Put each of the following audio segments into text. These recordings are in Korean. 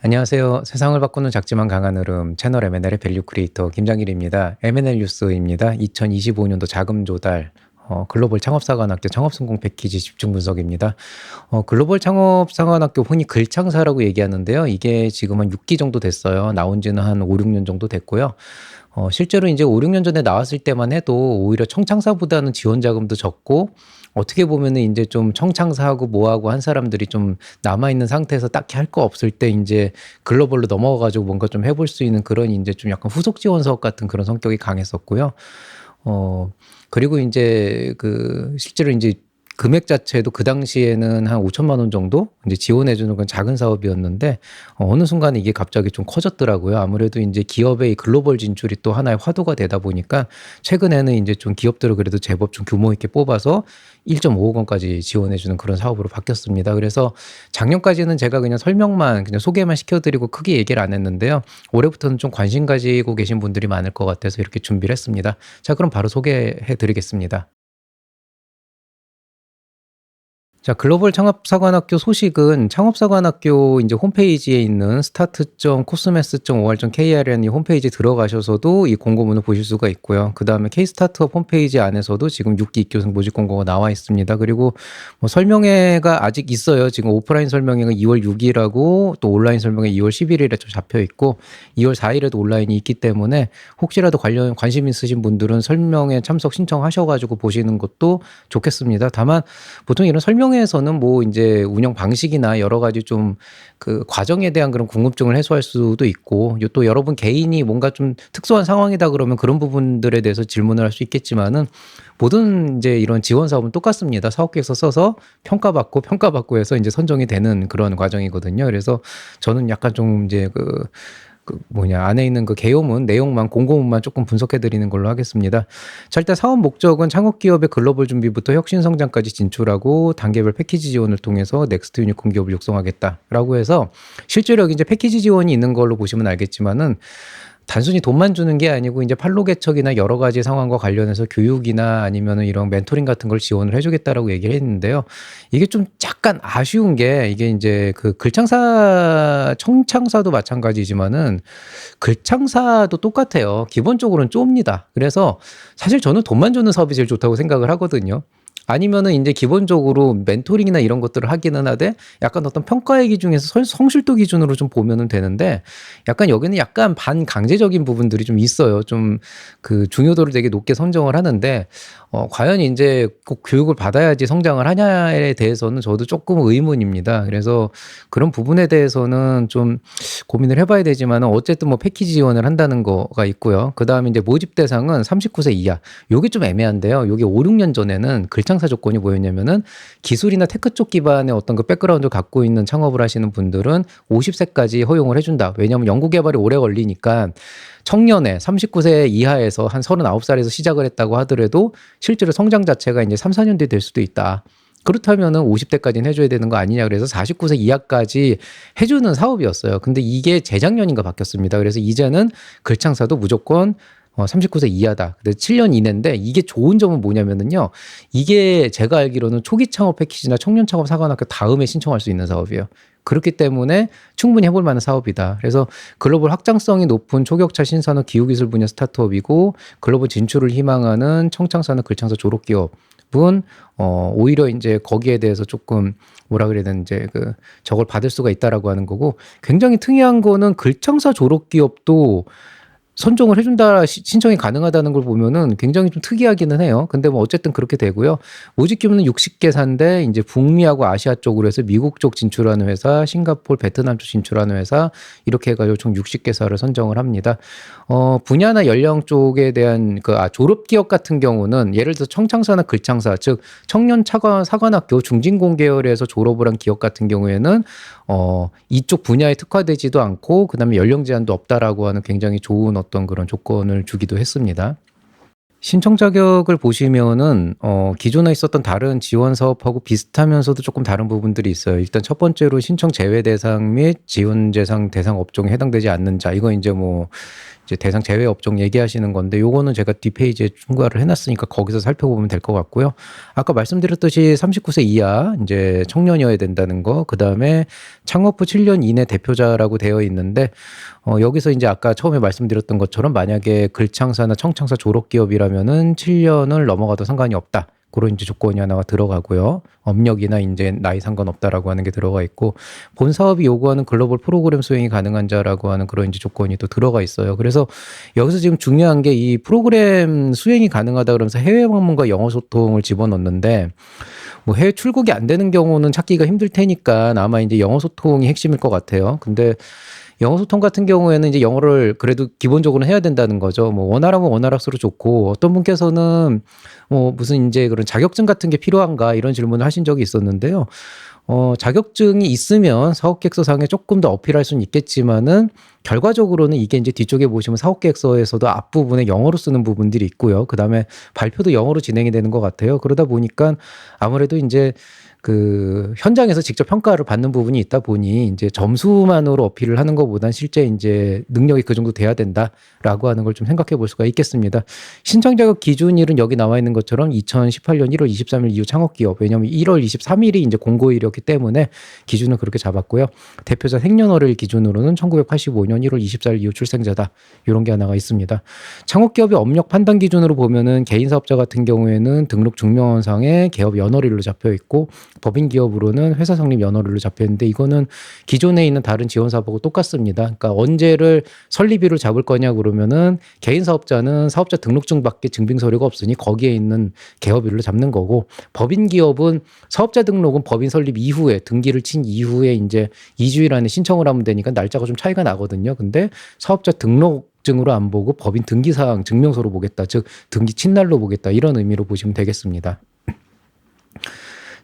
안녕하세요. 세상을 바꾸는 작지만 강한 흐름 채널 M&L의 밸류 크리에이터 김장일입니다. M&L 뉴스입니다. 2025년도 자금 조달 글로벌 창업사관학교 창업성공 패키지 집중 분석입니다. 글로벌 창업사관학교 흔히 글창사라고 얘기하는데요. 이게 지금 한 6기 정도 됐어요. 나온 지는 한 5, 6년 정도 됐고요. 실제로 이제 5, 6년 전에 나왔을 때만 해도 오히려 청창사보다는 지원 자금도 적고 어떻게 보면은 이제 좀 청창사하고 뭐하고 한 사람들이 좀 남아있는 상태에서 딱히 할 거 없을 때 이제 글로벌로 넘어가가지고 뭔가 좀 해볼 수 있는 그런 이제 좀 약간 후속 지원 사업 같은 그런 성격이 강했었고요. 그리고 이제 실제로 이제 금액 자체도 그 당시에는 한 5천만 원 정도 이제 지원해 주는 건 작은 사업이었는데 어느 순간 이게 갑자기 좀 커졌더라고요. 아무래도 이제 기업의 글로벌 진출이 또 하나의 화두가 되다 보니까 최근에는 이제 좀 기업들을 그래도 제법 좀 규모 있게 뽑아서 1.5억 원까지 지원해 주는 그런 사업으로 바뀌었습니다. 그래서 작년까지는 제가 그냥 설명만 그냥 소개만 시켜드리고 크게 얘기를 안 했는데요. 올해부터는 좀 관심 가지고 계신 분들이 많을 것 같아서 이렇게 준비를 했습니다. 자, 그럼 바로 소개해 드리겠습니다. 자, 글로벌 창업사관학교 소식은 창업사관학교 이제 홈페이지에 있는 start.cosmes.or.kr이라는 이 홈페이지 들어가셔서도 이 공고문을 보실 수가 있고요. 그 다음에 K-스타트업 홈페이지 안에서도 지금 6기 입교생 모집 공고가 나와 있습니다. 그리고 뭐 설명회가 아직 있어요. 지금 오프라인 설명회가 2월 6일하고 또 온라인 설명회 2월 11일에 좀 잡혀 있고 2월 4일에도 온라인이 있기 때문에 혹시라도 관심 있으신 분들은 설명회 참석 신청하셔가지고 보시는 것도 좋겠습니다. 다만 보통 이런 설명회에서는 뭐 이제 운영 방식이나 여러 가지 좀 그 과정에 대한 그런 궁금증을 해소할 수도 있고 또 여러분 개인이 뭔가 좀 특수한 상황이다 그러면 그런 부분들에 대해서 질문을 할 수 있겠지만은 모든 이제 이런 지원 사업은 똑같습니다. 사업계획서 써서 평가받고 해서 이제 선정이 되는 그런 과정이거든요. 그래서 저는 약간 좀 이제 안에 있는 그 개요문 내용만 공고문만 조금 분석해 드리는 걸로 하겠습니다. 자, 일단 사업 목적은 창업 기업의 글로벌 준비부터 혁신 성장까지 진출하고 단계별 패키지 지원을 통해서 넥스트 유니콘 기업을 육성하겠다라고 해서 실제로 여기 이제 패키지 지원이 있는 걸로 보시면 알겠지만은 단순히 돈만 주는 게 아니고 이제 판로 개척이나 여러 가지 상황과 관련해서 교육이나 아니면은 이런 멘토링 같은 걸 지원을 해주겠다라고 얘기를 했는데요. 이게 좀 약간 아쉬운 게 이게 이제 그 청창사도 마찬가지지만은 글창사도 똑같아요. 기본적으로는 좁니다. 그래서 사실 저는 돈만 주는 사업이 제일 좋다고 생각을 하거든요. 아니면은 이제 기본적으로 멘토링이나 이런 것들을 하기는 하되 약간 어떤 평가의 기준에서 성실도 기준으로 좀 보면은 되는데 약간 여기는 약간 반강제적인 부분들이 좀 있어요. 좀 그 중요도를 되게 높게 선정을 하는데 과연 이제 꼭 교육을 받아야지 성장을 하냐에 대해서는 저도 조금 의문입니다. 그래서 그런 부분에 대해서는 좀 고민을 해봐야 되지만 어쨌든 뭐 패키지 지원을 한다는 거가 있고요. 그 다음에 이제 모집 대상은 39세 이하. 요게 좀 애매한데요. 요게 5, 6년 전에는 글창사 조건이 뭐였냐면은 기술이나 테크 쪽 기반의 어떤 그 백그라운드를 갖고 있는 창업을 하시는 분들은 50세까지 허용을 해준다. 왜냐하면 연구 개발이 오래 걸리니까 청년에 39세 이하에서 한 39살에서 시작을 했다고 하더라도 실제로 성장 자체가 이제 3, 4년 뒤에 될 수도 있다. 그렇다면은 50대까지는 해줘야 되는 거 아니냐. 그래서 49세 이하까지 해주는 사업이었어요. 근데 이게 재작년인가 바뀌었습니다. 그래서 이제는 글창사도 무조건 39세 이하다. 근데 7년 이내인데 이게 좋은 점은 뭐냐면은요. 이게 제가 알기로는 초기 창업 패키지나 청년 창업 사관학교 다음에 신청할 수 있는 사업이에요. 그렇기 때문에 충분히 해볼 만한 사업이다. 그래서 글로벌 확장성이 높은 초격차 신산업 기후기술 분야 스타트업이고 글로벌 진출을 희망하는 청창산업 글창사 졸업기업은 오히려 이제 거기에 대해서 조금 뭐라 그래야 되는 이제 저걸 받을 수가 있다라고 하는 거고 굉장히 특이한 거는 글창사 졸업기업도 선정을 해준다, 신청이 가능하다는 걸 보면은 굉장히 좀 특이하기는 해요. 근데 뭐 어쨌든 그렇게 되고요. 모집 규모는 60개사인데 이제 북미하고 아시아 쪽으로 해서 미국 쪽 진출하는 회사, 싱가포르, 베트남 쪽 진출하는 회사 이렇게 해가지고 총 60개사를 선정을 합니다. 분야나 연령 쪽에 대한 졸업 기업 같은 경우는 예를 들어 청창사나 글창사, 즉 청년 사관학교 중진공 계열에서 졸업을 한 기업 같은 경우에는 이쪽 분야에 특화되지도 않고 그다음에 연령 제한도 없다라고 하는 굉장히 좋은 어떤 그런 조건을 주기도 했습니다. 신청 자격을 보시면은 기존에 있었던 다른 지원 사업하고 비슷하면서도 조금 다른 부분들이 있어요. 일단 첫 번째로 신청 제외 대상 및 지원 대상 업종에 해당되지 않는 자. 이거 이제 뭐 이제 대상 제외 업종 얘기하시는 건데 요거는 제가 뒷페이지에 추가를 해놨으니까 거기서 살펴보면 될 것 같고요. 아까 말씀드렸듯이 39세 이하 이제 청년이어야 된다는 거, 그 다음에 창업 후 7년 이내 대표자라고 되어 있는데 여기서 이제 아까 처음에 말씀드렸던 것처럼 만약에 글창사나 청창사 졸업 기업이라면은 7년을 넘어가도 상관이 없다. 그런 이제 조건이 하나가 들어가고요. 업력이나 이제 나이 상관없다라고 하는 게 들어가 있고, 본 사업이 요구하는 글로벌 프로그램 수행이 가능한 자라고 하는 그런 이제 조건이 또 들어가 있어요. 그래서 여기서 지금 중요한 게 이 프로그램 수행이 가능하다 그러면서 해외 방문과 영어 소통을 집어넣는데, 뭐 해외 출국이 안 되는 경우는 찾기가 힘들 테니까 아마 이제 영어 소통이 핵심일 것 같아요. 근데 영어 소통 같은 경우에는 이제 영어를 그래도 기본적으로 해야 된다는 거죠. 뭐 원활하면 원활할수록 좋고, 어떤 분께서는 무슨 이제 그런 자격증 같은 게 필요한가 이런 질문을 하신 적이 있었는데요. 자격증이 있으면 사업계획서상에 조금 더 어필할 수는 있겠지만은 결과적으로는 이게 이제 뒤쪽에 보시면 사업계획서에서도 앞부분에 영어로 쓰는 부분들이 있고요. 그 다음에 발표도 영어로 진행이 되는 것 같아요. 그러다 보니까 아무래도 이제 그 현장에서 직접 평가를 받는 부분이 있다 보니 이제 점수만으로 어필을 하는 것보단 실제 이제 능력이 그 정도 돼야 된다라고 하는 걸 좀 생각해 볼 수가 있겠습니다. 신청 자격 기준일은 여기 나와 있는 것처럼 2018년 1월 23일 이후 창업기업, 왜냐하면 1월 23일이 이제 공고일이었기 때문에 기준을 그렇게 잡았고요. 대표자 생년월일 기준으로는 1985년 1월 24일 이후 출생자다. 이런 게 하나가 있습니다. 창업기업의 업력 판단 기준으로 보면은 개인 사업자 같은 경우에는 등록 증명원상에 개업 연월일로 잡혀 있고, 법인 기업으로는 회사 성립 연월일로 잡혀 있는데, 이거는 기존에 있는 다른 지원 사업하고 똑같습니다. 그러니까 언제를 설립일로 잡을 거냐 그러면은 개인 사업자는 사업자 등록증밖에 증빙 서류가 없으니 거기에 있는 개업일로 잡는 거고, 법인 기업은 사업자 등록은 법인 설립 이후에 등기를 친 이후에 이제 2주일 안에 신청을 하면 되니까 날짜가 좀 차이가 나거든요. 근데 사업자 등록증으로 안 보고 법인 등기사항 증명서로 보겠다, 즉 등기 친 날로 보겠다, 이런 의미로 보시면 되겠습니다.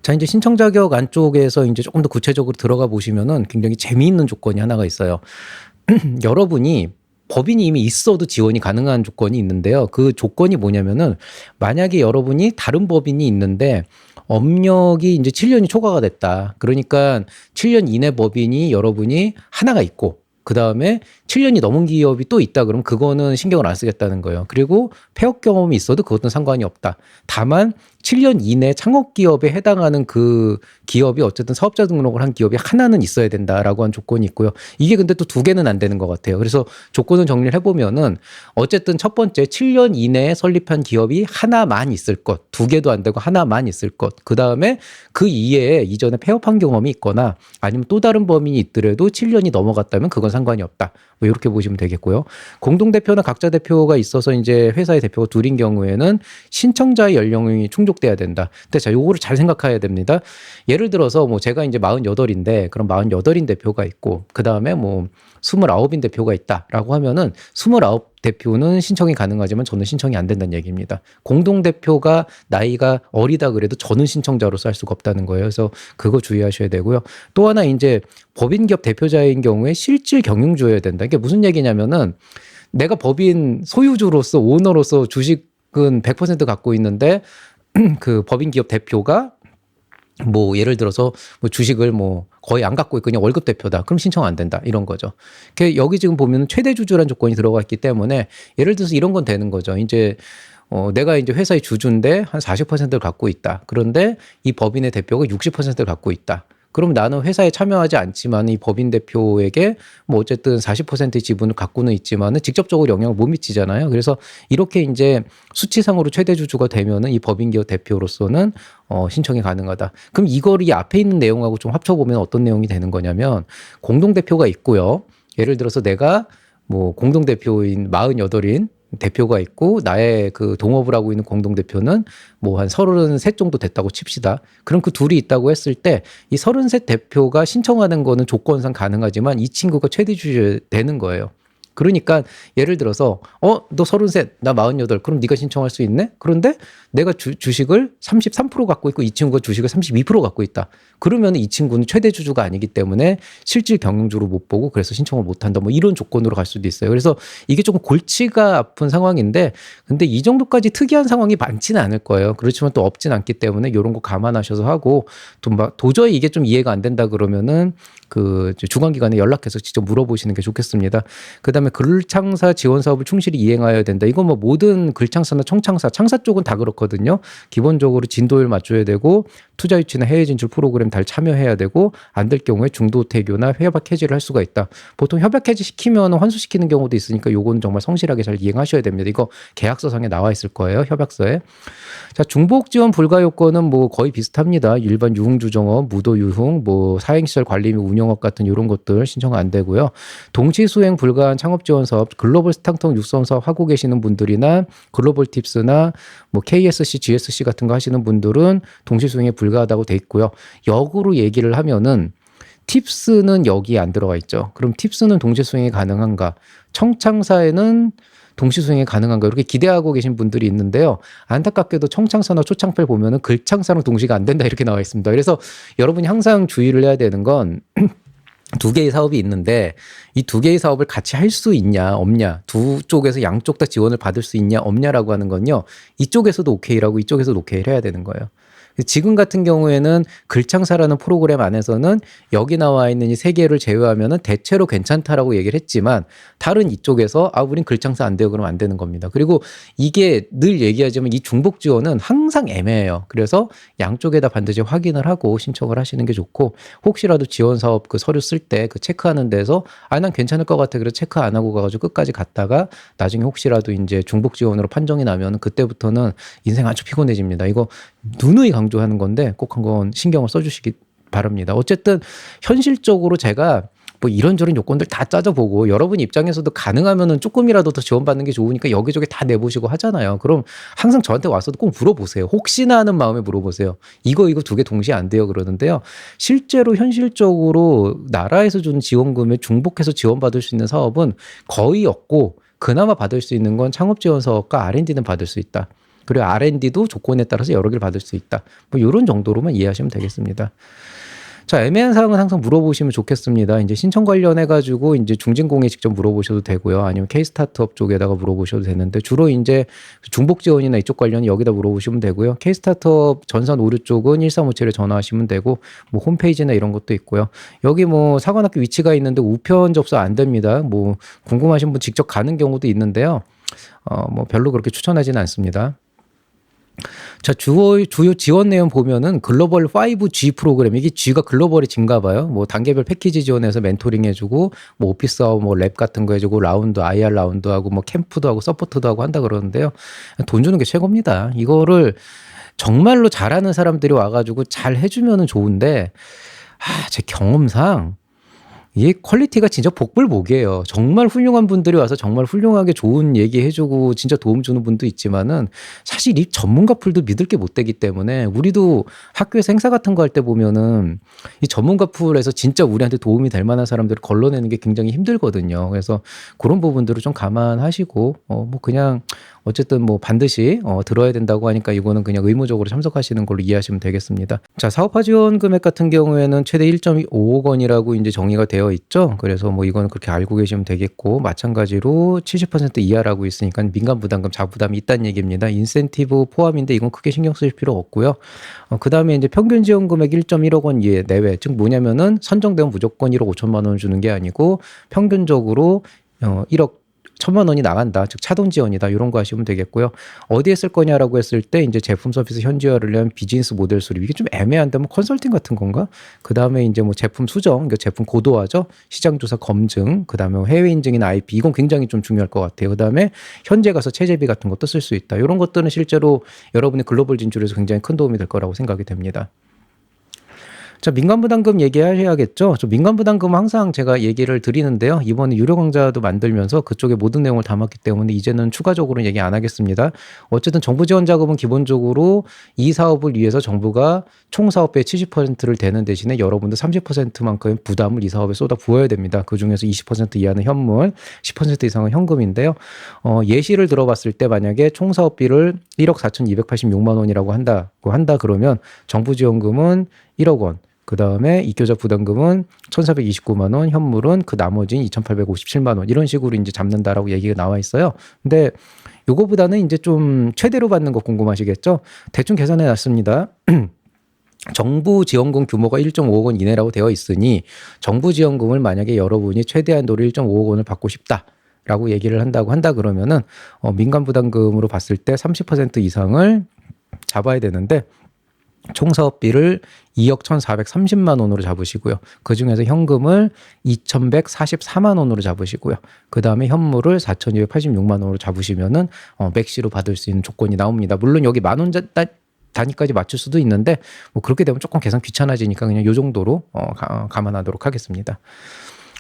자, 이제 신청 자격 안쪽에서 이제 조금 더 구체적으로 들어가 보시면은 굉장히 재미있는 조건이 하나가 있어요. 여러분이 법인이 이미 있어도 지원이 가능한 조건이 있는데요. 그 조건이 뭐냐면은, 만약에 여러분이 다른 법인이 있는데 업력이 이제 7년이 초과가 됐다. 그러니까 7년 이내 법인이 여러분이 하나가 있고, 그 다음에 7년이 넘은 기업이 또 있다 그러면 그거는 신경을 안 쓰겠다는 거예요. 그리고 폐업 경험이 있어도 그것은 상관이 없다. 다만 7년 이내 창업 기업에 해당하는 그 기업이 어쨌든 사업자 등록을 한 기업이 하나는 있어야 된다라고 한 조건이 있고요. 이게 근데 또 두 개는 안 되는 것 같아요. 그래서 조건을 정리를 해보면은 어쨌든 첫 번째 7년 이내에 설립한 기업이 하나만 있을 것, 두 개도 안 되고 하나만 있을 것. 그 다음에 그 이외에 이전에 폐업한 경험이 있거나 아니면 또 다른 범인이 있더라도 7년이 넘어갔다면 그건 상관이 없다. 뭐 이렇게 보시면 되겠고요. 공동대표나 각자 대표가 있어서 이제 회사의 대표가 둘인 경우에는 신청자의 연령이 충족돼야 된다. 근데 자, 요거를 잘 생각해야 됩니다. 예를 들어서 뭐 제가 이제 48인데 그럼 48인 대표가 있고, 그 다음에 뭐 29인 대표가 있다라고 하면은 29 대표는 신청이 가능하지만 저는 신청이 안 된다는 얘기입니다. 공동대표가 나이가 어리다 그래도 저는 신청자로서 할 수가 없다는 거예요. 그래서 그거 주의하셔야 되고요. 또 하나 이제 법인기업 대표자인 경우에 실질 경영주여야 된다. 이게 무슨 얘기냐면은, 내가 법인 소유주로서 오너로서 주식은 100% 갖고 있는데 그 법인기업 대표가 뭐 예를 들어서 뭐 주식을 뭐 거의 안 갖고 있고 그냥 월급 대표다. 그럼 신청 안 된다. 이런 거죠. 여기 지금 보면 최대 주주라는 조건이 들어가 있기 때문에 예를 들어서 이런 건 되는 거죠. 이제 내가 이제 회사의 주주인데 한 40%를 갖고 있다. 그런데 이 법인의 대표가 60%를 갖고 있다. 그럼 나는 회사에 참여하지 않지만 이 법인 대표에게 뭐 어쨌든 40%의 지분을 갖고는 있지만은 직접적으로 영향을 못 미치잖아요. 그래서 이렇게 이제 수치상으로 최대 주주가 되면은 이 법인 기업 대표로서는 신청이 가능하다. 그럼 이걸 이 앞에 있는 내용하고 좀 합쳐보면 어떤 내용이 되는 거냐면, 공동 대표가 있고요. 예를 들어서 내가 뭐 공동 대표인 48인 대표가 있고 나의 그 동업을 하고 있는 공동대표는 뭐 한 33 정도 됐다고 칩시다. 그럼 그 둘이 있다고 했을 때 이 33 대표가 신청하는 거는 조건상 가능하지만 이 친구가 최대 주주 되는 거예요. 그러니까 예를 들어서 너 33, 나 48, 그럼 네가 신청할 수 있네? 그런데 내가 주식을 33% 갖고 있고 이 친구가 주식을 32% 갖고 있다. 그러면 이 친구는 최대 주주가 아니기 때문에 실질 경영주로 못 보고 그래서 신청을 못 한다. 뭐 이런 조건으로 갈 수도 있어요. 그래서 이게 조금 골치가 아픈 상황인데 근데 이 정도까지 특이한 상황이 많지는 않을 거예요. 그렇지만 또 없진 않기 때문에 이런 거 감안하셔서 하고 도저히 이게 좀 이해가 안 된다 그러면은 그 주관기관에 연락해서 직접 물어보시는 게 좋겠습니다. 그다음에 글창사 지원 사업을 충실히 이행하여야 된다. 이건 뭐 모든 글창사나 청창사, 창사 쪽은 다 그렇거든요. 기본적으로 진도율 맞춰야 되고 투자 유치나 해외 진출 프로그램 잘 참여해야 되고 안 될 경우에 중도 퇴교나 협약 해지를 할 수가 있다. 보통 협약 해지 시키면 환수시키는 경우도 있으니까 요거는 정말 성실하게 잘 이행하셔야 됩니다. 이거 계약서상에 나와 있을 거예요. 협약서에. 자, 중복 지원 불가 요건은 뭐 거의 비슷합니다. 일반 유흥주정업, 무도 유흥, 뭐 사행시설 관리 및 운영업 같은 이런 것들 신청 안 되고요. 동시 수행 불가한 창업 지원 사업, 글로벌 스타트업 육성 사업 하고 계시는 분들이나 글로벌 팁스나 뭐 KSC, GSC 같은 거 하시는 분들은 동시 수행에 불가하다고 돼 있고요. 역으로 얘기를 하면은 팁스는 여기 안 들어가 있죠. 그럼 팁스는 동시 수행이 가능한가? 청창사에는 동시 수행이 가능한가? 이렇게 기대하고 계신 분들이 있는데요. 안타깝게도 청창사나 초창패 보면은 글창사랑 동시가 안 된다 이렇게 나와 있습니다. 그래서 여러분이 항상 주의를 해야 되는 건 두 개의 사업이 있는데 이 두 개의 사업을 같이 할 수 있냐 없냐, 두 쪽에서 양쪽 다 지원을 받을 수 있냐 없냐라고 하는 건요. 이쪽에서도 오케이라고 이쪽에서도 오케이를 해야 되는 거예요. 지금 같은 경우에는 글창사라는 프로그램 안에서는 여기 나와 있는 이 세 개를 제외하면은 대체로 괜찮다라고 얘기를 했지만 다른 이쪽에서 우린 글창사 안 돼요. 그러면 안 되는 겁니다. 그리고 이게 늘 얘기하지만 이 중복 지원은 항상 애매해요. 그래서 양쪽에다 반드시 확인을 하고 신청을 하시는 게 좋고 혹시라도 지원 사업 그 서류 쓸 때 그 체크하는 데서 난 괜찮을 것 같아. 그래서 체크 안 하고 가가지고 끝까지 갔다가 나중에 혹시라도 이제 중복 지원으로 판정이 나면 그때부터는 인생 아주 피곤해집니다. 이거 누누이 강조하는 건데 꼭 한번 신경을 써주시기 바랍니다. 어쨌든 현실적으로 제가 뭐 이런저런 요건들 다 짜져보고 여러분 입장에서도 가능하면은 조금이라도 더 지원받는 게 좋으니까 여기저기 다 내보시고 하잖아요. 그럼 항상 저한테 와서도 꼭 물어보세요. 혹시나 하는 마음에 물어보세요. 이거 두 개 동시에 안 돼요 그러는데요. 실제로 현실적으로 나라에서 주는 지원금에 중복해서 지원받을 수 있는 사업은 거의 없고 그나마 받을 수 있는 건 창업지원 사업과 R&D는 받을 수 있다. 그리고 R&D도 조건에 따라서 여러 개를 받을 수 있다. 뭐 이런 정도로만 이해하시면 되겠습니다. 자, 애매한 사항은 항상 물어보시면 좋겠습니다. 이제 신청 관련해가지고 이제 중진공에 직접 물어보셔도 되고요. 아니면 K-스타트업 쪽에다가 물어보셔도 되는데 주로 이제 중복 지원이나 이쪽 관련 여기다 물어보시면 되고요. K-스타트업 전산 오류 쪽은 1357에 전화하시면 되고 뭐 홈페이지나 이런 것도 있고요. 여기 뭐 사관학교 위치가 있는데 우편 접수 안 됩니다. 뭐 궁금하신 분 직접 가는 경우도 있는데요. 뭐 별로 그렇게 추천하지는 않습니다. 자, 주요 지원 내용 보면은 글로벌 5G 프로그램, 이게 G가 글로벌이 G인가 봐요. 뭐 단계별 패키지 지원해서 멘토링 해주고, 뭐 오피스하고 뭐 랩 같은 거 해주고, 라운드, IR 라운드 하고, 뭐 캠프도 하고, 서포트도 하고 한다 그러는데요. 돈 주는 게 최고입니다. 이거를 정말로 잘하는 사람들이 와가지고 잘 해주면은 좋은데, 제 경험상, 이게 퀄리티가 진짜 복불복이에요. 정말 훌륭한 분들이 와서 정말 훌륭하게 좋은 얘기 해주고 진짜 도움 주는 분도 있지만은 사실 이 전문가 풀도 믿을 게 못 되기 때문에 우리도 학교에서 행사 같은 거 할 때 보면은 이 전문가 풀에서 진짜 우리한테 도움이 될 만한 사람들을 걸러내는 게 굉장히 힘들거든요. 그래서 그런 부분들을 좀 감안하시고 뭐 그냥 어쨌든 뭐 반드시 들어야 된다고 하니까 이거는 그냥 의무적으로 참석하시는 걸로 이해하시면 되겠습니다. 자, 사업화 지원 금액 같은 경우에는 최대 1.5억 원이라고 이제 정의가 되어 있죠. 그래서 뭐 이거는 그렇게 알고 계시면 되겠고 마찬가지로 70% 이하라고 있으니까 민간 부담금, 자부담이 있다는 얘기입니다. 인센티브 포함인데 이건 크게 신경 쓰실 필요 없고요. 그다음에 이제 평균 지원 금액 1.1억 원 이하 내외, 즉 뭐냐면은 선정되면 무조건 1억 5천만 원 주는 게 아니고 평균적으로 1억 1,000만 원이 나간다. 즉 차돈 지원이다. 이런 거 하시면 되겠고요. 어디에 쓸 거냐라고 했을 때 이제 제품 서비스 현지화를 위한 비즈니스 모델 수립. 이게 좀 애매한데 뭐 컨설팅 같은 건가? 그다음에 이제 뭐 제품 수정, 그러니까 제품 고도화죠. 시장 조사 검증, 그다음에 해외 인증이나 IP 이건 굉장히 좀 중요할 것 같아요. 그다음에 현재 가서 체제비 같은 것도 쓸 수 있다. 이런 것들은 실제로 여러분의 글로벌 진출에서 굉장히 큰 도움이 될 거라고 생각이 됩니다. 자, 민간부담금 얘기하셔야겠죠. 저 민간부담금 항상 제가 얘기를 드리는데요. 이번에 유료 강좌도 만들면서 그쪽에 모든 내용을 담았기 때문에 이제는 추가적으로는 얘기 안 하겠습니다. 어쨌든 정부 지원 자금은 기본적으로 이 사업을 위해서 정부가 총 사업비의 70%를 대는 대신에 여러분들 30%만큼의 부담을 이 사업에 쏟아 부어야 됩니다. 그중에서 20% 이하는 현물, 10% 이상은 현금인데요. 예시를 들어봤을 때 만약에 총 사업비를 1억 4,286만 원이라고 한다 그러면 정부 지원금은 1억 원, 그 다음에 입교자 부담금은 1,429만 원, 현물은 그 나머지인 2,857만 원, 이런 식으로 이제 잡는다라고 얘기가 나와 있어요. 근데 요거보다는 이제 좀 최대로 받는 거 궁금하시겠죠? 대충 계산해 놨습니다. 정부 지원금 규모가 1.5억 원 이내라고 되어 있으니 정부 지원금을 만약에 여러분이 최대한도로 1.5억 원을 받고 싶다라고 얘기를 한다 그러면은 민간 부담금으로 봤을 때 30% 이상을 잡아야 되는데 총 사업비를 2억 1,430만 원으로 잡으시고요. 그중에서 현금을 2,144만 원으로 잡으시고요. 그 다음에 현물을 4,286만 원으로 잡으시면은 맥시로 받을 수 있는 조건이 나옵니다. 물론 여기 만 원 단위까지 맞출 수도 있는데 뭐 그렇게 되면 조금 계산 귀찮아지니까 그냥 요 정도로 감안하도록 하겠습니다.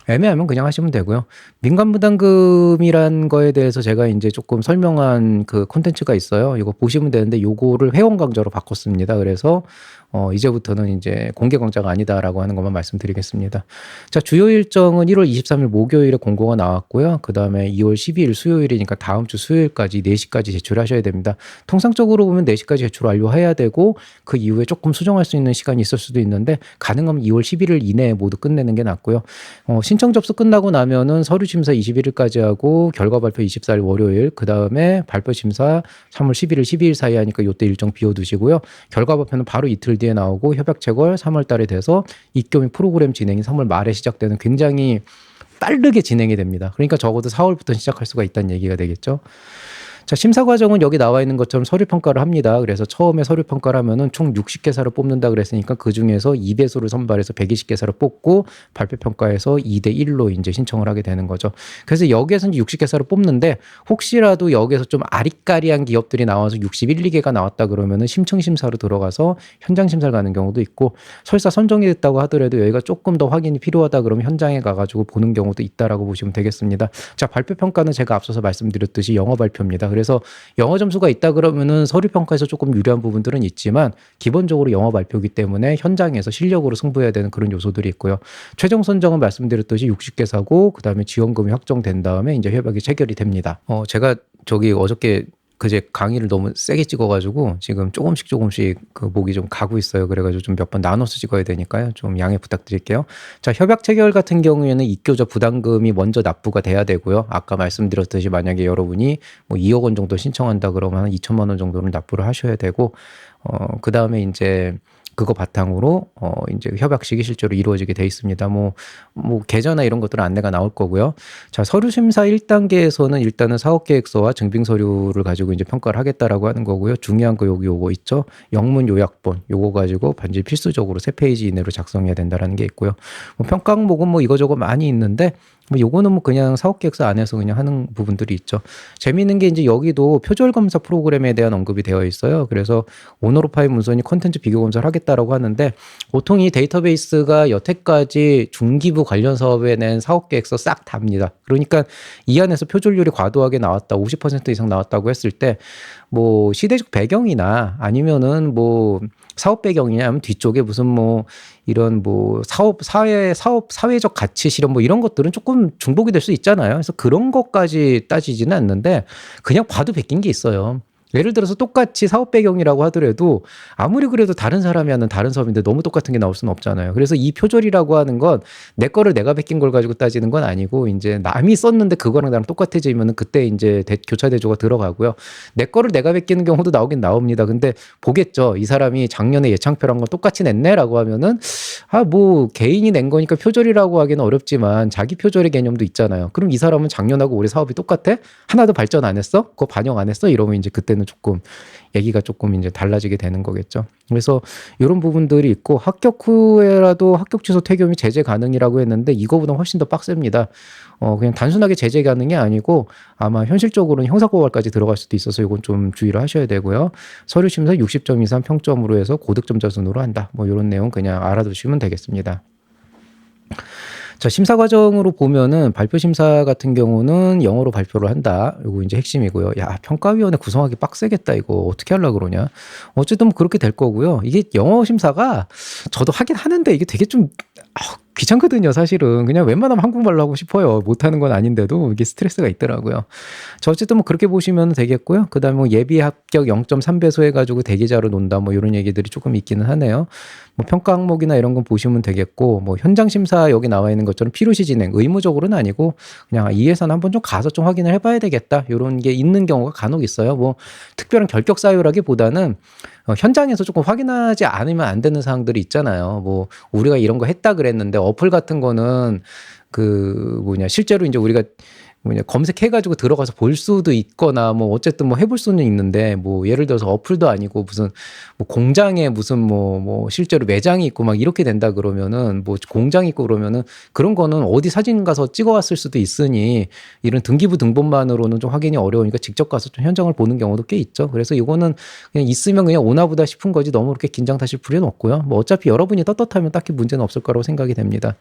애매하면 그냥 하시면 되고요. 민간부담금이란 거에 대해서 제가 이제 조금 설명한 그 콘텐츠가 있어요. 이거 보시면 되는데 요거를 회원 강좌로 바꿨습니다. 그래서 이제부터는 이제 공개 강좌가 아니다라고 하는 것만 말씀드리겠습니다. 자, 주요 일정은 1월 23일 목요일에 공고가 나왔고요. 그 다음에 2월 12일 수요일이니까 다음 주 수요일까지 4시까지 제출하셔야 됩니다. 통상적으로 보면 4시까지 제출 완료해야 되고 그 이후에 조금 수정할 수 있는 시간이 있을 수도 있는데 가능하면 2월 11일 이내에 모두 끝내는 게 낫고요. 신청 접수 끝나고 나면은 서류 심사 21일까지 하고 결과 발표 24일 월요일, 그 다음에 발표 심사 3월 11일, 12일 사이 하니까 요때 일정 비워두시고요. 결과 발표는 바로 이틀 뒤에 나오고 협약 체결 3월 달에 돼서 입교 및 프로그램 진행이 3월 말에 시작되는 굉장히 빠르게 진행이 됩니다. 그러니까 적어도 4월부터 시작할 수가 있다는 얘기가 되겠죠. 자, 심사 과정은 여기 나와 있는 것처럼 서류 평가를 합니다. 그래서 처음에 서류 평가를 하면은 총 60개사를 뽑는다 그랬으니까 그 중에서 2배수를 선발해서 120개사를 뽑고 발표 평가에서 2대 1로 이제 신청을 하게 되는 거죠. 그래서 여기에서 이제 60개사를 뽑는데 혹시라도 여기에서 좀 아리까리한 기업들이 나와서 61, 2개가 나왔다 그러면은 심층 심사로 들어가서 현장 심사를 가는 경우도 있고 설사 선정이 됐다고 하더라도 여기가 조금 더 확인이 필요하다 그러면 현장에 가가지고 보는 경우도 있다라고 보시면 되겠습니다. 자, 발표 평가는 제가 앞서서 말씀드렸듯이 영어 발표입니다. 그래서 영어 점수가 있다 그러면은 서류 평가에서 조금 유리한 부분들은 있지만 기본적으로 영어 발표이기 때문에 현장에서 실력으로 승부해야 되는 그런 요소들이 있고요. 최종 선정은 말씀드렸듯이 60개사고 그다음에 지원금이 확정된 다음에 이제 협약이 체결이 됩니다. 제가 어저께 그제 강의를 너무 세게 찍어가지고 지금 조금씩 그 목이 좀 가고 있어요. 그래가지고 좀 몇 번 나눠서 찍어야 되니까요. 좀 양해 부탁드릴게요. 자, 협약 체결 같은 경우에는 입교자 부담금이 먼저 납부가 돼야 되고요. 아까 말씀드렸듯이 만약에 여러분이 뭐 2억 원 정도 신청한다 그러면 한 2천만 원 정도는 납부를 하셔야 되고 그 다음에 이제 그거 바탕으로 이제 협약식이 실제로 이루어지게 돼 있습니다. 뭐 계좌나 이런 것들은 안내가 나올 거고요. 자, 서류 심사 1단계에서는 일단은 사업 계획서와 증빙 서류를 가지고 이제 평가를 하겠다라고 하는 거고요. 중요한 거 요거 있죠. 영문 요약본 요거 가지고 반드시 필수적으로 3페이지 이내로 작성해야 된다라는 게 있고요. 뭐 평가 항목은 뭐 이거저거 많이 있는데 뭐 요거는 뭐 그냥 사업계획서 안에서 그냥 하는 부분들이 있죠. 재미있는 게 이제 여기도 표절 검사 프로그램에 대한 언급이 되어 있어요. 그래서 오너로 파일 문서니 컨텐츠 비교 검사를 하겠다라고 하는데 보통 이 데이터베이스가 여태까지 중기부 관련 사업에 낸 사업계획서 싹 답니다. 그러니까 이 안에서 표절률이 과도하게 나왔다, 50% 이상 나왔다고 했을 때 뭐 시대적 배경이나 아니면은 뭐 사업 배경이냐 하면 뒤쪽에 무슨 뭐 이런 뭐 사회적 가치 실현 뭐 이런 것들은 조금 중복이 될 수 있잖아요. 그래서 그런 것까지 따지지는 않는데 그냥 봐도 베낀 게 있어요. 예를 들어서 똑같이 사업 배경이라고 하더라도 아무리 그래도 다른 사람이 하는 다른 사업인데 너무 똑같은 게 나올 수는 없잖아요. 그래서 이 표절이라고 하는 건 내 거를 내가 베낀 걸 가지고 따지는 건 아니고 이제 남이 썼는데 그거랑 나랑 똑같아지면은 그때 이제 교차 대조가 들어가고요. 내 거를 내가 베끼는 경우도 나오긴 나옵니다. 근데 보겠죠. 이 사람이 작년에 예창표랑 건 똑같이 냈네라고 하면은 뭐 개인이 낸 거니까 표절이라고 하기는 어렵지만 자기 표절의 개념도 있잖아요. 그럼 이 사람은 작년하고 올해 사업이 똑같아? 하나도 발전 안 했어? 그거 반영 안 했어? 이러면 이제 그때는 때는 조금 얘기가 조금 이제 달라지게 되는 거겠죠. 그래서 이런 부분들이 있고 합격 후에라도 합격 취소 퇴교 및 제재 가능이라고 했는데 이거보다 훨씬 더 빡셉니다. 그냥 단순하게 제재 가능이 아니고 아마 현실적으로는 형사고발까지 들어갈 수도 있어서 이건 좀 주의를 하셔야 되고요. 서류 심사 60점 이상 평점으로 해서 고득점자 순으로 한다. 뭐 이런 내용 그냥 알아두시면 되겠습니다. 자, 심사 과정으로 보면은 발표 심사 같은 경우는 영어로 발표를 한다. 요거 이제 핵심이고요. 야, 평가위원회 구성하기 빡세겠다. 이거 어떻게 하려고 그러냐. 어쨌든 뭐 그렇게 될 거고요. 이게 영어 심사가 저도 하긴 하는데 이게 되게 좀 귀찮거든요, 사실은. 그냥 웬만하면 한국말로 하고 싶어요. 못하는 건 아닌데도 이게 스트레스가 있더라고요. 자, 어쨌든 뭐 그렇게 보시면 되겠고요. 그 다음에 뭐 예비 합격 0.3배수 해가지고 대기자로 논다. 뭐 이런 얘기들이 조금 있기는 하네요. 뭐 평가 항목이나 이런 건 보시면 되겠고, 뭐 현장 심사 여기 나와 있는 것처럼 필요시 진행, 의무적으로는 아니고 그냥 이 회사는 한번 좀 가서 좀 확인을 해봐야 되겠다. 이런 게 있는 경우가 간혹 있어요. 뭐 특별한 결격 사유라기보다는 현장에서 조금 확인하지 않으면 안 되는 사항들이 있잖아요. 뭐 우리가 이런 거 했다 그랬는데 어플 같은 거는 실제로 이제 우리가 검색해가지고 들어가서 볼 수도 있거나 뭐 어쨌든 뭐 해볼 수는 있는데 뭐 예를 들어서 어플도 아니고 무슨 뭐 공장에 무슨 뭐 실제로 매장이 있고 막 이렇게 된다 그러면은 뭐 공장이 있고 그러면은 그런 거는 어디 사진 가서 찍어왔을 수도 있으니 이런 등기부 등본만으로는 좀 확인이 어려우니까 직접 가서 좀 현장을 보는 경우도 꽤 있죠. 그래서 이거는 그냥 있으면 그냥 오나보다 싶은 거지 너무 그렇게 긴장 타실 필요는 없고요. 뭐 어차피 여러분이 떳떳하면 딱히 문제는 없을 거라고 생각이 됩니다.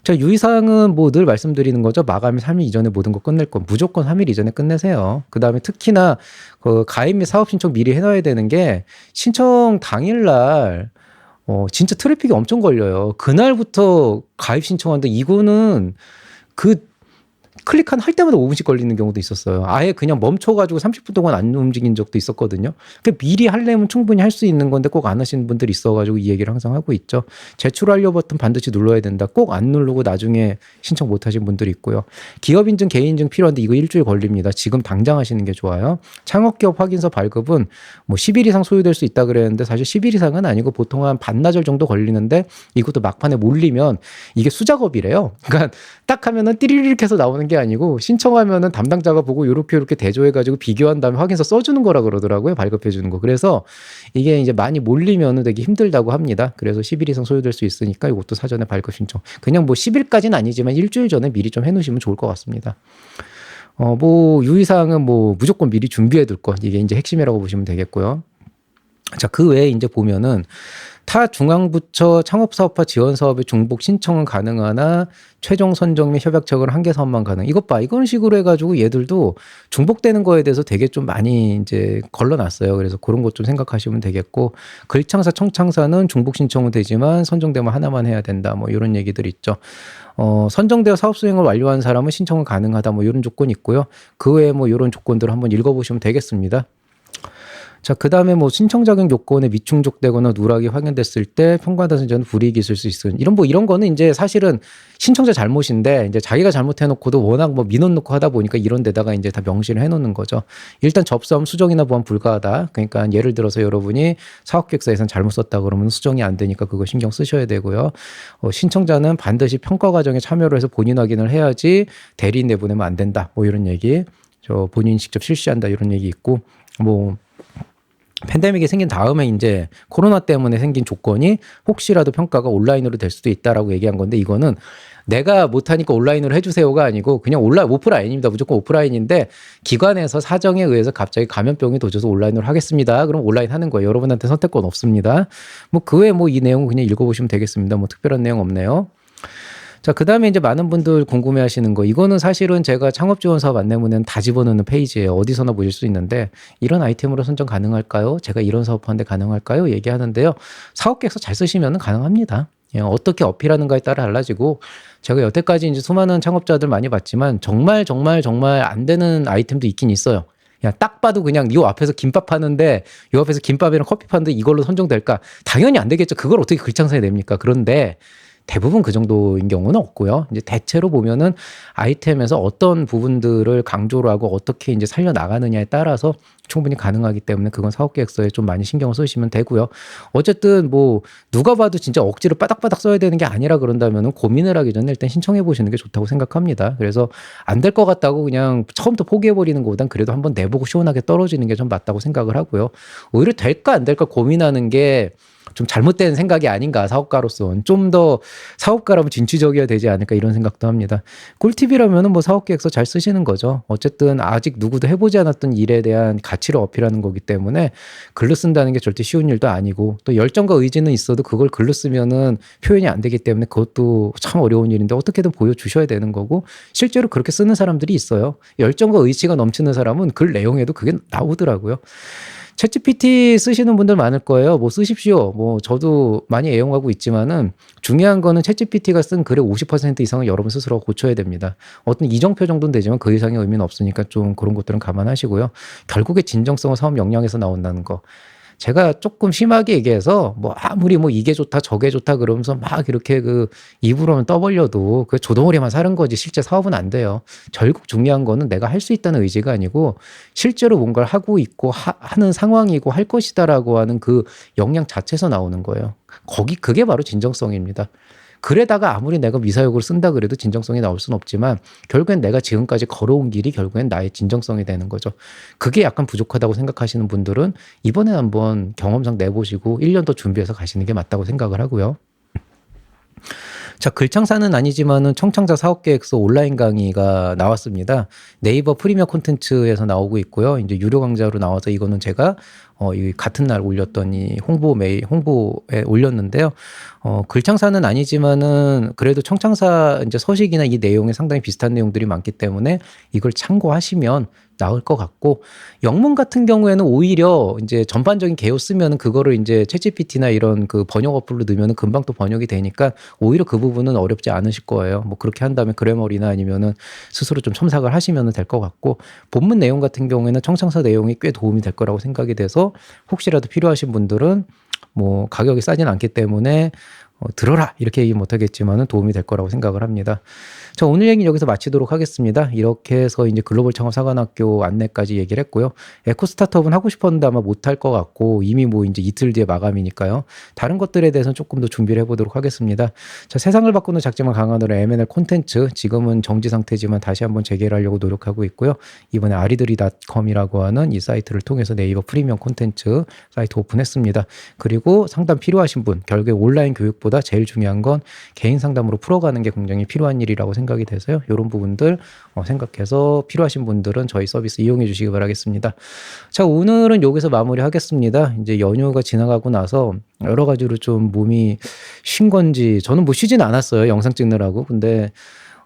자, 유의사항은 뭐 늘 말씀드리는 거죠. 마감일 3일 이전에 모든 거 끝낼 건 무조건 3일 이전에 끝내세요. 그 다음에 특히나 그 가입 및 사업 신청 미리 해놔야 되는 게 신청 당일날 진짜 트래픽이 엄청 걸려요. 그날부터 가입 신청하는데 이거는 클릭한 할 때마다 5분씩 걸리는 경우도 있었어요. 아예 그냥 멈춰가지고 30분 동안 안 움직인 적도 있었거든요. 그러니까 미리 하려면 충분히 할 수 있는 건데 꼭 안 하시는 분들이 있어가지고 이 얘기를 항상 하고 있죠. 제출 완료 버튼 반드시 눌러야 된다. 꼭 안 누르고 나중에 신청 못 하신 분들이 있고요. 기업 인증, 개인 인증 필요한데 이거 일주일 걸립니다. 지금 당장 하시는 게 좋아요. 창업기업 확인서 발급은 뭐 10일 이상 소요될 수 있다 그랬는데 사실 10일 이상은 아니고 보통 한 반나절 정도 걸리는데 이것도 막판에 몰리면 이게 수작업이래요. 그러니까 딱 하면은 띠리릭 해서 나오는 게 아니고 신청하면은 담당자가 보고 요렇게 대조해가지고 비교한 다음에 확인서 써주는 거라 그러더라고요. 발급해주는 거. 그래서 이게 이제 많이 몰리면은 되게 힘들다고 합니다. 그래서 10일 이상 소요될 수 있으니까 이것도 사전에 발급 신청. 그냥 뭐 10일까지는 아니지만 일주일 전에 미리 좀 해놓으시면 좋을 것 같습니다. 뭐 유의사항은 뭐 무조건 미리 준비해둘 것. 이게 이제 핵심이라고 보시면 되겠고요. 자, 그 외에 이제 보면은 타 중앙부처 창업사업화 지원사업의 중복 신청은 가능하나 최종 선정 및 협약 체결은 한 개 사업만 가능. 이것 봐. 이런 식으로 해가지고 얘들도 중복되는 거에 대해서 되게 좀 많이 이제 걸러놨어요. 그래서 그런 것 좀 생각하시면 되겠고, 글창사, 청창사는 중복 신청은 되지만 선정되면 하나만 해야 된다. 뭐 이런 얘기들 있죠. 선정되어 사업 수행을 완료한 사람은 신청은 가능하다. 뭐 이런 조건이 있고요. 그 외에 뭐 이런 조건들을 한번 읽어보시면 되겠습니다. 자, 그 다음에 뭐 신청 자격 요건에 미충족되거나 누락이 확인됐을 때 평가단순자는 불이익이 있을 수 있은 이런 거는 이제 사실은 신청자 잘못인데 이제 자기가 잘못해놓고도 워낙 뭐 민원 놓고 하다 보니까 이런 데다가 이제 다 명시를 해놓는 거죠. 일단 접수하면 수정이나 보완 불가하다. 그러니까 예를 들어서 여러분이 사업계획서에선 잘못 썼다 그러면 수정이 안 되니까 그거 신경 쓰셔야 되고요. 신청자는 반드시 평가 과정에 참여를 해서 본인 확인을 해야지 대리인 내보내면 안 된다. 뭐 이런 얘기. 본인이 직접 실시한다 이런 얘기 있고 뭐. 팬데믹이 생긴 다음에 이제 코로나 때문에 생긴 조건이 혹시라도 평가가 온라인으로 될 수도 있다라고 얘기한 건데 이거는 내가 못하니까 온라인으로 해주세요가 아니고 그냥 오프라인입니다. 무조건 오프라인인데 기관에서 사정에 의해서 갑자기 감염병이 도져서 온라인으로 하겠습니다. 그럼 온라인 하는 거예요. 여러분한테 선택권 없습니다. 뭐 그 외에 뭐 이 내용은 그냥 읽어보시면 되겠습니다. 뭐 특별한 내용 없네요. 자, 그 다음에 이제 많은 분들 궁금해 하시는 거. 이거는 사실은 제가 창업지원사업 안내문에는 다 집어넣는 페이지예요. 어디서나 보실 수 있는데, 이런 아이템으로 선정 가능할까요? 제가 이런 사업하는데 가능할까요? 얘기하는데요. 사업계획서 잘 쓰시면 가능합니다. 어떻게 어필하는가에 따라 달라지고, 제가 여태까지 이제 수많은 창업자들 많이 봤지만, 정말 안 되는 아이템도 있긴 있어요. 야, 딱 봐도 그냥 요 앞에서 김밥 파는데, 요 앞에서 김밥이랑 커피 파는데 이걸로 선정될까? 당연히 안 되겠죠. 그걸 어떻게 글창사에 냅니까? 그런데, 대부분 그 정도인 경우는 없고요. 이제 대체로 보면은 아이템에서 어떤 부분들을 강조를 하고 어떻게 이제 살려나가느냐에 따라서 충분히 가능하기 때문에 그건 사업 계획서에 좀 많이 신경을 쓰시면 되고요. 어쨌든 뭐 누가 봐도 진짜 억지로 빠닥빠닥 써야 되는 게 아니라 그런다면은 고민을 하기 전에 일단 신청해 보시는 게 좋다고 생각합니다. 그래서 안 될 것 같다고 그냥 처음부터 포기해 버리는 것보단 그래도 한번 내보고 시원하게 떨어지는 게 좀 맞다고 생각을 하고요. 오히려 될까 안 될까 고민하는 게 좀 잘못된 생각이 아닌가, 사업가로서는. 좀 더 사업가라면 진취적이어야 되지 않을까 이런 생각도 합니다. 꿀팁이라면은 뭐 사업 계획서 잘 쓰시는 거죠. 어쨌든 아직 누구도 해보지 않았던 일에 대한 가치를 어필하는 거기 때문에 글로 쓴다는 게 절대 쉬운 일도 아니고, 또 열정과 의지는 있어도 그걸 글로 쓰면은 표현이 안 되기 때문에 그것도 참 어려운 일인데 어떻게든 보여주셔야 되는 거고, 실제로 그렇게 쓰는 사람들이 있어요. 열정과 의지가 넘치는 사람은 글 내용에도 그게 나오더라고요. 챗GPT 쓰시는 분들 많을 거예요. 뭐 쓰십시오. 뭐 저도 많이 애용하고 있지만은 중요한 거는 챗GPT가 쓴 글의 50% 이상은 여러분 스스로 고쳐야 됩니다. 어떤 이정표 정도는 되지만 그 이상의 의미는 없으니까 좀 그런 것들은 감안하시고요. 결국에 진정성은 사업 역량에서 나온다는 거. 제가 조금 심하게 얘기해서 뭐 아무리 뭐 이게 좋다 저게 좋다 그러면서 막 이렇게 그 입으로는 떠벌려도 그 조덩어리만 사는 거지 실제 사업은 안 돼요. 결국 중요한 거는 내가 할 수 있다는 의지가 아니고 실제로 뭔가를 하고 있고 하는 상황이고 할 것이다라고 하는 그 역량 자체에서 나오는 거예요. 그게 바로 진정성입니다. 글에다가 아무리 내가 미사역을 쓴다 그래도 진정성이 나올 수는 없지만 결국엔 내가 지금까지 걸어온 길이 결국엔 나의 진정성이 되는 거죠. 그게 약간 부족하다고 생각하시는 분들은 이번에 한번 경험상 내보시고 1년 더 준비해서 가시는 게 맞다고 생각을 하고요. 자, 글창사는 아니지만은 청창자 사업계획서 온라인 강의가 나왔습니다. 네이버 프리미어 콘텐츠에서 나오고 있고요. 이제 유료 강좌로 나와서 이거는 제가 이 같은 날 올렸던 이 홍보에 올렸는데요. 글창사는 아니지만은 그래도 청창사 이제 서식이나 이 내용에 상당히 비슷한 내용들이 많기 때문에 이걸 참고하시면 나을 것 같고, 영문 같은 경우에는 오히려 이제 전반적인 개요 쓰면은 그거를 이제 챗GPT나 이런 그 번역 어플로 넣으면은 금방 또 번역이 되니까 오히려 그 부분은 어렵지 않으실 거예요. 뭐 그렇게 한다면 그래머리나 아니면은 스스로 좀 첨삭을 하시면 될 것 같고, 본문 내용 같은 경우에는 청창사 내용이 꽤 도움이 될 거라고 생각이 돼서 혹시라도 필요하신 분들은 뭐 가격이 싸진 않기 때문에 들어라 이렇게 얘기 못하겠지만 도움이 될 거라고 생각을 합니다. 자, 오늘 얘기는 여기서 마치도록 하겠습니다. 이렇게 해서 이제 글로벌 창업 사관학교 안내까지 얘기를 했고요. 에코 스타트업은 하고 싶었는데 아마 못할 것 같고 이미 뭐 이제 이틀 뒤에 마감이니까요. 다른 것들에 대해서는 조금 더 준비를 해보도록 하겠습니다. 자, 세상을 바꾸는 작지만 강한으로 M&L 콘텐츠, 지금은 정지 상태지만 다시 한번 재개하려고 노력하고 있고요. 이번에 아리드리.com이라고 하는 이 사이트를 통해서 네이버 프리미엄 콘텐츠 사이트 오픈했습니다. 그리고 상담 필요하신 분, 결국에 온라인 교육보다 제일 중요한 건 개인 상담으로 풀어가는 게 굉장히 필요한 일이라고 생각이 돼서요. 이런 부분들 생각해서 필요하신 분들은 저희 서비스 이용해 주시기 바라겠습니다. 자, 오늘은 여기서 마무리하겠습니다. 이제 연휴가 지나가고 나서 여러 가지로 좀 몸이 쉰 건지, 저는 뭐 쉬진 않았어요. 영상 찍느라고. 근데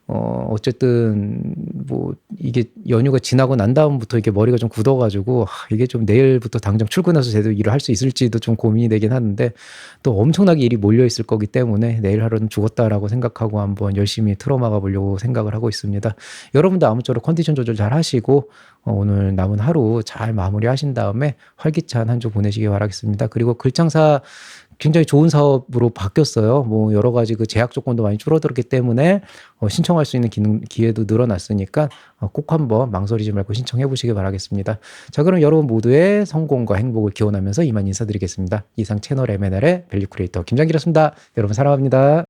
어쨌든 뭐 이게 연휴가 지나고 난 다음부터 이게 머리가 좀 굳어가지고 이게 좀 내일부터 당장 출근해서 제대로 일을 할 수 있을지도 좀 고민이 되긴 하는데, 또 엄청나게 일이 몰려 있을 거기 때문에 내일 하루는 죽었다라고 생각하고 한번 열심히 틀어막아 보려고 생각을 하고 있습니다. 여러분도 아무쪼록 컨디션 조절 잘 하시고 오늘 남은 하루 잘 마무리하신 다음에 활기찬 한 주 보내시기 바라겠습니다. 그리고 글창사 굉장히 좋은 사업으로 바뀌었어요. 뭐 여러 가지 그 제약 조건도 많이 줄어들었기 때문에 신청할 수 있는 기회도 늘어났으니까 꼭 한번 망설이지 말고 신청해 보시기 바라겠습니다. 자, 그럼 여러분 모두의 성공과 행복을 기원하면서 이만 인사드리겠습니다. 이상 채널 M&L의 밸류 크리에이터 김장길이었습니다. 여러분 사랑합니다.